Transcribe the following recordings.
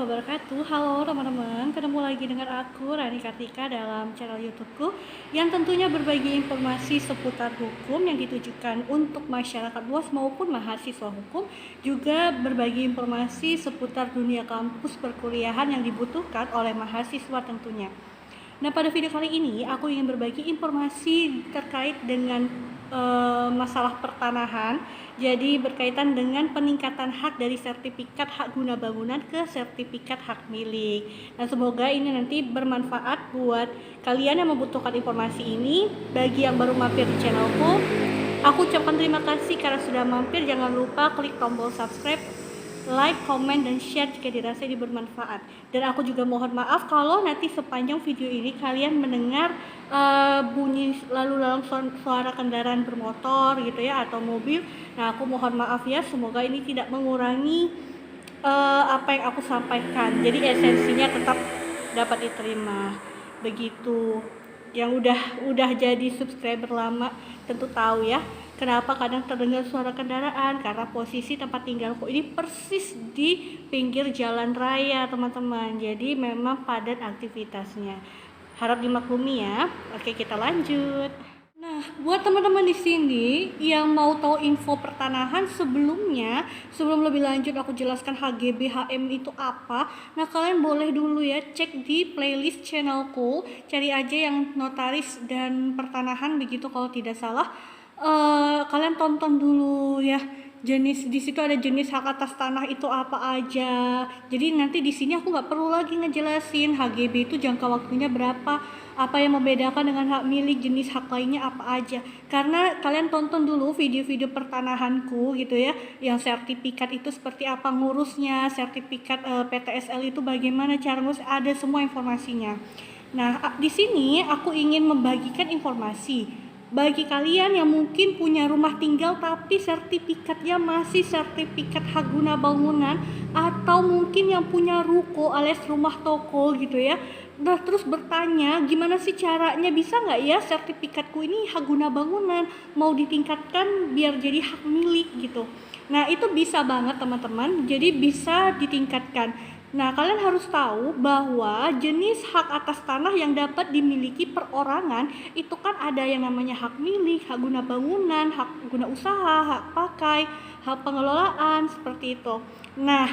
wabarakatuh. Halo teman-teman, ketemu lagi dengan aku Rani Kartika dalam channel YouTubeku yang tentunya berbagi informasi seputar hukum yang ditujukan untuk masyarakat luas maupun mahasiswa hukum, juga berbagi informasi seputar dunia kampus perkuliahan yang dibutuhkan oleh mahasiswa tentunya. Nah, pada video kali ini aku ingin berbagi informasi terkait dengan masalah pertanahan. Jadi berkaitan dengan peningkatan hak dari sertifikat hak guna bangunan ke sertifikat hak milik. Nah, semoga ini nanti bermanfaat buat kalian yang membutuhkan informasi ini. Bagi yang baru mampir di channelku, aku ucapkan terima kasih karena sudah mampir. Jangan lupa klik tombol subscribe, like, komen, dan share jika dirasa ini bermanfaat. Dan aku juga mohon maaf kalau nanti sepanjang video ini kalian mendengar bunyi lalu lalang suara kendaraan bermotor gitu ya, atau mobil. Nah, aku mohon maaf ya, semoga ini tidak mengurangi apa yang aku sampaikan. Jadi esensinya tetap dapat diterima. Begitu. Yang udah jadi subscriber lama tentu tahu ya, kenapa kadang terdengar suara kendaraan, karena posisi tempat tinggalku ini persis di pinggir jalan raya, teman-teman. Jadi memang padat aktivitasnya. Harap dimaklumi ya. Oke, kita lanjut. Nah, buat teman-teman di sini yang mau tahu info pertanahan sebelum lebih lanjut aku jelaskan HGB HM itu apa. Nah, kalian boleh dulu ya cek di playlist channelku, cari aja yang notaris dan pertanahan begitu kalau tidak salah. Kalian tonton dulu ya. Jenis di situ ada jenis hak atas tanah itu apa aja. Jadi nanti di sini aku nggak perlu lagi ngejelasin HGB itu jangka waktunya berapa, apa yang membedakan dengan hak milik, jenis hak lainnya apa aja. Karena kalian tonton dulu video-video pertanahanku gitu ya, yang sertifikat itu seperti apa ngurusnya, sertifikat PTSL itu bagaimana cara ngurus, ada semua informasinya. Nah, di sini aku ingin membagikan informasi bagi kalian yang mungkin punya rumah tinggal tapi sertifikatnya masih sertifikat hak guna bangunan, atau mungkin yang punya ruko alias rumah toko gitu ya. Nah, terus bertanya gimana sih caranya, bisa nggak ya sertifikatku ini hak guna bangunan mau ditingkatkan biar jadi hak milik gitu. Nah, itu bisa banget teman-teman, jadi bisa ditingkatkan. Nah, kalian harus tahu bahwa jenis hak atas tanah yang dapat dimiliki perorangan itu kan ada yang namanya hak milik, hak guna bangunan, hak guna usaha, hak pakai, hak pengelolaan, seperti itu. Nah,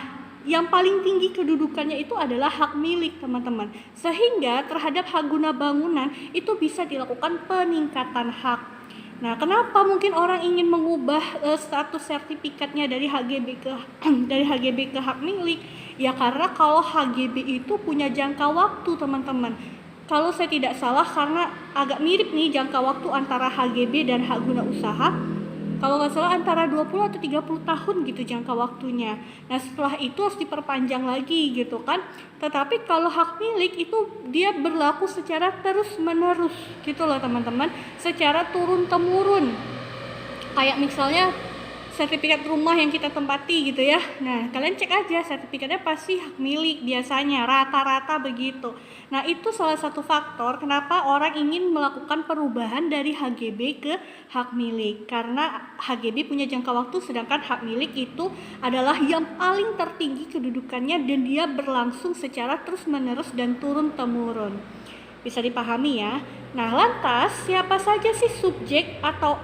yang paling tinggi kedudukannya itu adalah hak milik, teman-teman. Sehingga terhadap hak guna bangunan itu bisa dilakukan peningkatan hak. Nah, kenapa mungkin orang ingin mengubah status sertifikatnya dari HGB ke hak milik? Ya karena kalau HGB itu punya jangka waktu, teman-teman. Kalau saya tidak salah, karena agak mirip nih jangka waktu antara HGB dan hak guna usaha. Kalau nggak salah antara 20 atau 30 tahun gitu jangka waktunya. Nah, setelah itu harus diperpanjang lagi gitu kan. Tetapi kalau hak milik itu dia berlaku secara terus-menerus gitu loh, teman-teman. Secara turun-temurun. Kayak misalnya sertifikat rumah yang kita tempati gitu ya. Nah, kalian cek aja sertifikatnya pasti hak milik biasanya, rata-rata begitu. Nah, itu salah satu faktor kenapa orang ingin melakukan perubahan dari HGB ke hak milik. Karena HGB punya jangka waktu, sedangkan hak milik itu adalah yang paling tertinggi kedudukannya dan dia berlangsung secara terus-menerus dan turun-temurun. Bisa dipahami ya. Nah, lantas siapa saja sih subjek atau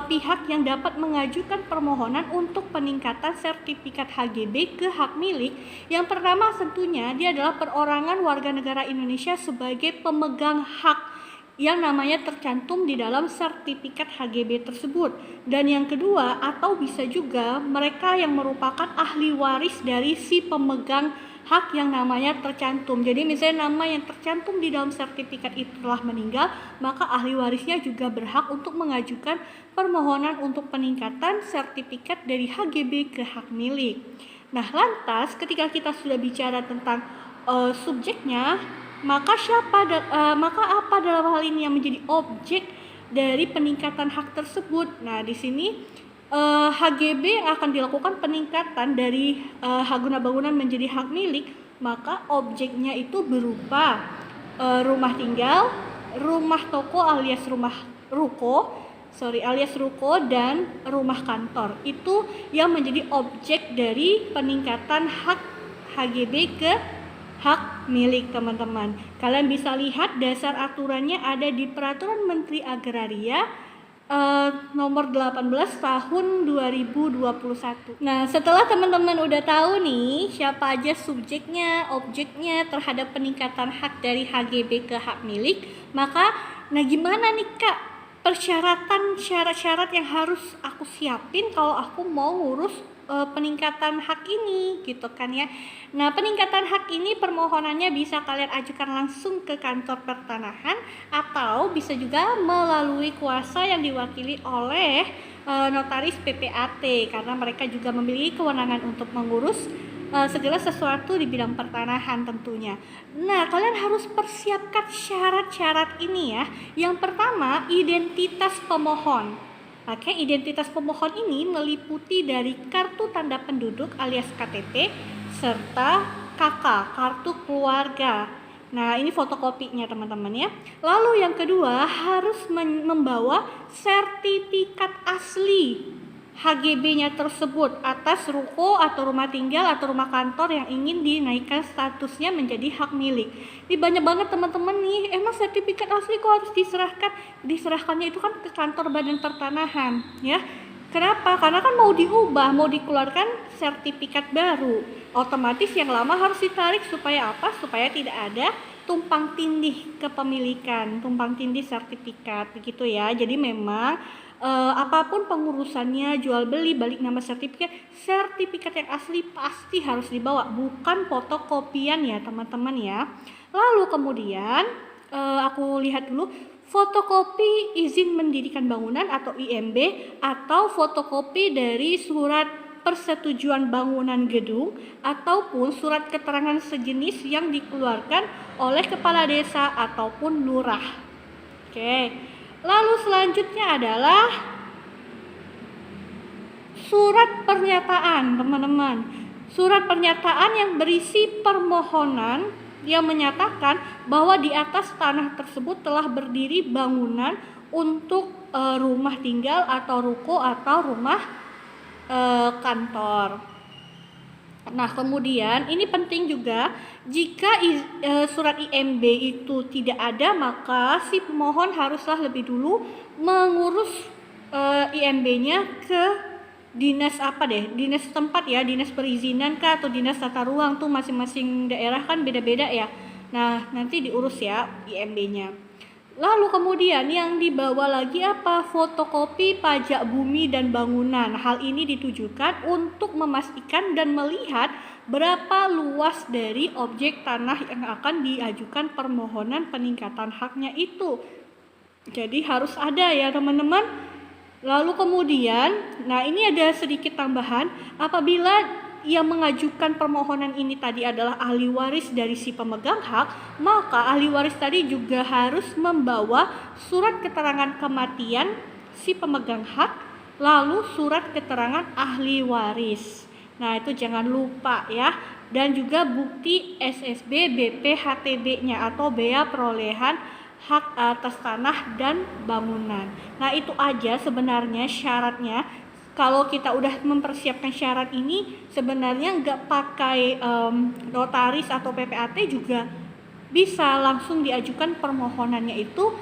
pihak yang dapat mengajukan permohonan untuk peningkatan sertifikat HGB ke hak milik? Yang pertama tentunya dia adalah perorangan warga negara Indonesia sebagai pemegang hak yang namanya tercantum di dalam sertifikat HGB tersebut. Dan yang kedua, atau bisa juga mereka yang merupakan ahli waris dari si pemegang hak yang namanya tercantum. Jadi misalnya nama yang tercantum di dalam sertifikat itu telah meninggal, maka ahli warisnya juga berhak untuk mengajukan permohonan untuk peningkatan sertifikat dari HGB ke hak milik. Nah, lantas ketika kita sudah bicara tentang subjeknya, maka apa dalam hal ini yang menjadi objek dari peningkatan hak tersebut? Nah, di sini HGB yang akan dilakukan peningkatan dari hak guna bangunan menjadi hak milik, maka objeknya itu berupa rumah tinggal, rumah toko alias ruko dan rumah kantor. Itu yang menjadi objek dari peningkatan hak HGB ke hak milik teman-teman. Kalian bisa lihat dasar aturannya ada di Peraturan Menteri Agraria nomor 18 tahun 2021. Nah, setelah teman-teman udah tahu nih siapa aja subjeknya, objeknya terhadap peningkatan hak dari HGB ke hak milik, maka gimana nih Kak persyaratan syarat-syarat yang harus aku siapin kalau aku mau ngurus peningkatan hak ini gitu kan ya. Nah, peningkatan hak ini permohonannya bisa kalian ajukan langsung ke kantor pertanahan atau bisa juga melalui kuasa yang diwakili oleh notaris PPAT karena mereka juga memiliki kewenangan untuk mengurus segala sesuatu di bidang pertanahan tentunya. Nah, kalian harus persiapkan syarat-syarat ini ya. Yang pertama, identitas pemohon. Oke, identitas pemohon ini meliputi dari kartu tanda penduduk alias KTP serta KK, kartu keluarga. Nah, ini fotokopinya teman-teman ya. Lalu yang kedua harus membawa sertifikat asli HGB-nya tersebut atas ruko atau rumah tinggal atau rumah kantor yang ingin dinaikkan statusnya menjadi hak milik. Ini banyak banget teman-teman nih, emang sertifikat asli kok harus diserahkan? Diserahkannya itu kan ke kantor badan pertanahan ya. Kenapa? Karena kan mau diubah, mau dikeluarkan sertifikat baru. Otomatis yang lama harus ditarik supaya apa? Supaya tidak ada tumpang tindih kepemilikan, tumpang tindih sertifikat begitu ya. Jadi memang apapun pengurusannya, jual beli, balik nama sertifikat yang asli pasti harus dibawa, bukan fotokopian ya teman-teman ya. Lalu kemudian aku lihat dulu fotokopi izin mendirikan bangunan atau IMB atau fotokopi dari surat persetujuan bangunan gedung ataupun surat keterangan sejenis yang dikeluarkan oleh kepala desa ataupun lurah. Oke. Lalu selanjutnya adalah surat pernyataan, teman-teman. Surat pernyataan yang berisi permohonan yang menyatakan bahwa di atas tanah tersebut telah berdiri bangunan untuk rumah tinggal atau ruko atau rumah kantor. Nah, kemudian ini penting juga jika surat IMB itu tidak ada, maka si pemohon haruslah lebih dulu mengurus IMB-nya ke dinas dinas tempat ya, dinas perizinan kah atau dinas tata ruang, tuh masing-masing daerah kan beda-beda ya. Nah, nanti diurus ya IMB-nya. Lalu kemudian yang dibawa lagi apa? Fotokopi pajak bumi dan bangunan. Hal ini ditujukan untuk memastikan dan melihat berapa luas dari objek tanah yang akan diajukan permohonan peningkatan haknya itu. Jadi harus ada ya teman-teman. Lalu kemudian, nah ini ada sedikit tambahan, apabila yang mengajukan permohonan ini tadi adalah ahli waris dari si pemegang hak, maka ahli waris tadi juga harus membawa surat keterangan kematian si pemegang hak, lalu surat keterangan ahli waris. Nah, itu jangan lupa ya. Dan juga bukti SSB BP HTB-nya atau bea perolehan hak atas tanah dan bangunan. Nah, itu aja sebenarnya syaratnya. Kalau kita udah mempersiapkan syarat ini, sebenarnya nggak pakai notaris atau PPAT juga bisa langsung diajukan permohonannya itu.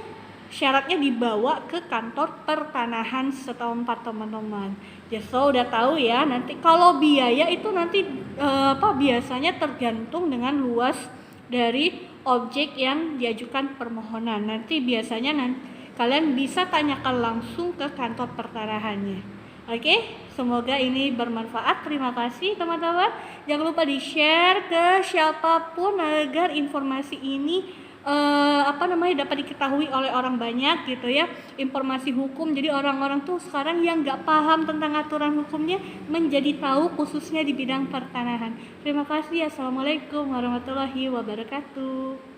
Syaratnya dibawa ke kantor pertanahan setempat teman-teman. Jadi udah tahu ya. Nanti kalau biaya itu nanti biasanya tergantung dengan luas dari objek yang diajukan permohonan. Nanti biasanya kalian bisa tanyakan langsung ke kantor pertanahannya. Oke, semoga ini bermanfaat. Terima kasih teman-teman. Jangan lupa di-share ke siapapun agar informasi ini dapat diketahui oleh orang banyak gitu ya. Informasi hukum. Jadi orang-orang tuh sekarang yang nggak paham tentang aturan hukumnya menjadi tahu, khususnya di bidang pertanahan. Terima kasih. Assalamualaikum warahmatullahi wabarakatuh.